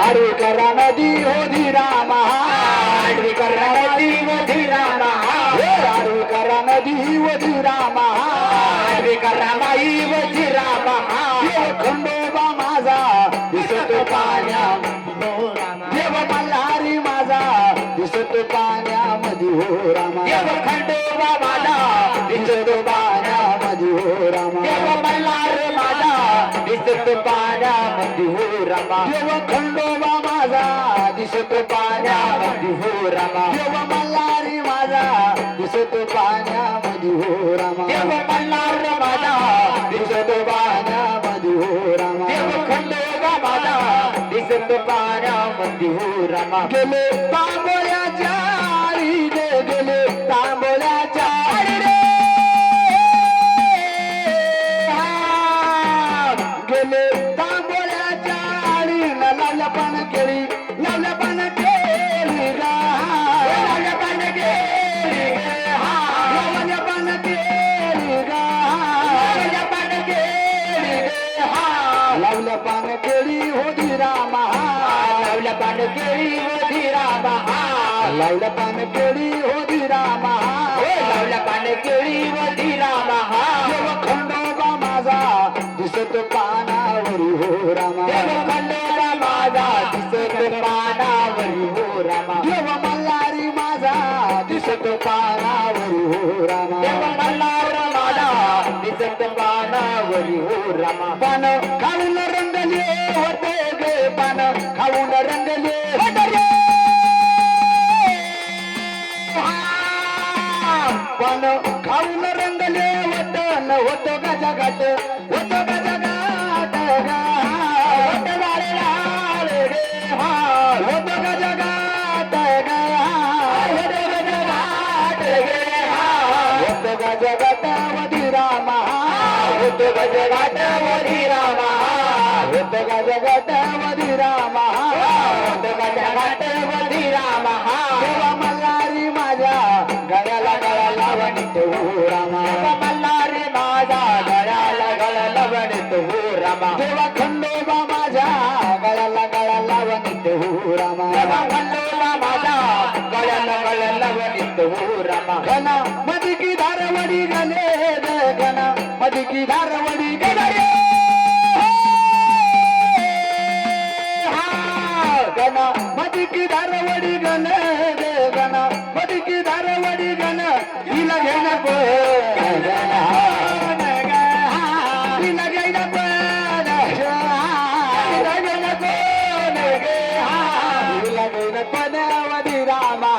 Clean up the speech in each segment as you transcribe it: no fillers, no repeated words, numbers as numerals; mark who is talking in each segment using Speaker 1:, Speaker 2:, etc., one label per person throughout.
Speaker 1: आडवी करा नदी होती रामा आडवी करा नदी होती रामा आडवी करा नदी होती रामा आडवी करा बाई होती रामा खंडोबा माझा दिसत पाण्या देव मल्हारी माझा दिसत पाण्यामध्ये हो रामा देव खंडोबा माझा दिसत पाण्यामध्ये हो रामा देव मल्हार माझा दिसत पाण्यामध्ये हो रामा देव खंडोबा माझा दिसत पाण्यामध्ये हो रामा देव मल्हारी माझा दिसत पाण्यामध्ये हो रामा देव मल्हार माझा दिसत पाण्यामध्ये हो रामा देव खंडोबा माझा दिसत पाण्यामध्ये हो रामा गेले तांबोळ्याच्या आळीने गेले तांबोळ्याच्या आळीने गेले तांबोळ्याच्या आळीने लावल्या पण केळी लावल्या पण केळी गा लावल्या पण केळी लावल्या पण केळी गा लावल्या पण केळी लावल्या पण केळी होती रामा लावल्या पान केळी होती रामा लावल्या पान केळी होती रामा लावल्या पान केळी होती रामा देव खंडोबा माझा दिसत पानावरी हो रामा देव खंडोबा माझा दिसत पानावरी हो रामा देव मल्हारी माझा दिसत पानावरी हो रामा देव मल्हार माझा दिसत पानावरी हो रामा पान खाऊन रंगले होते गे पान खाऊन रंगले होते रे पान खाऊन रंगले होतं होतो का जगात होतो का जगात होतो गारे लाल रे होतो का जगात होतो का जगात रे होतो का जगात वधी रामा होतो का जगात वधी रामा होतो का जगात वधी रामा होतो का जगात वधी रामा देवा मल्हारी माझ्या गळ्याला गळा लावणीत हो रामा देवा मल्हारी माझ्या गळ्याला गळा लावणीत हो रामा देवा खंडोबा माझ्या गळ्याला गळा लावणीत हो रामा देवा खंडोबा माझ्या गळ्याला गळा लावणीत हो रामा घना मधी की धारवडी गले घना मधी की धारवडी गले गना मधी की धारवडी गण रे गना मधी की धारवडी गण हिला घेणं पण हिला घेणं पण हिला घेणं पण हिला घेणं पण वधी रामा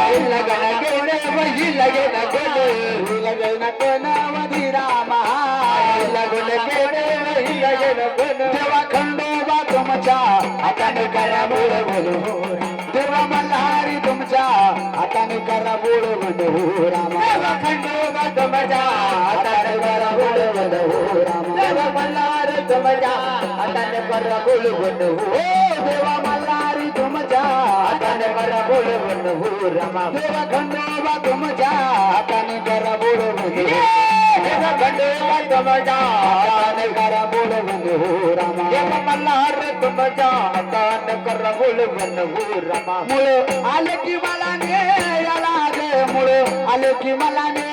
Speaker 1: हिला घेणं घेणं हिला घेणं पण हिला घेणं पण वधी रामा हिला घेणं घेणं हिला घेणं पण देवा खंडोबा तुमच्या हाताने करा बोल बोल देवा मल्हारी तुमच्या हाताने करा बोल बोल रामा देवा खंडोबा तुमच्या हाताने करा बोल बोल रामा देवा मल्हारी तुमच्या हाताने करा बोल बोल देवा मल्हारी तुमच्या हाताने करा बोल बोल रामा देवा खंडोबा तुमच्या हाताने करा बोल बोल देवा खंडोबा तुमच्या हाताने करा बोल बोल रामा देवा मल्हार तुमच्या हाताने करा बोल बोल रामा मुळ आले की मला ने याला गे मुळ आले की मला ने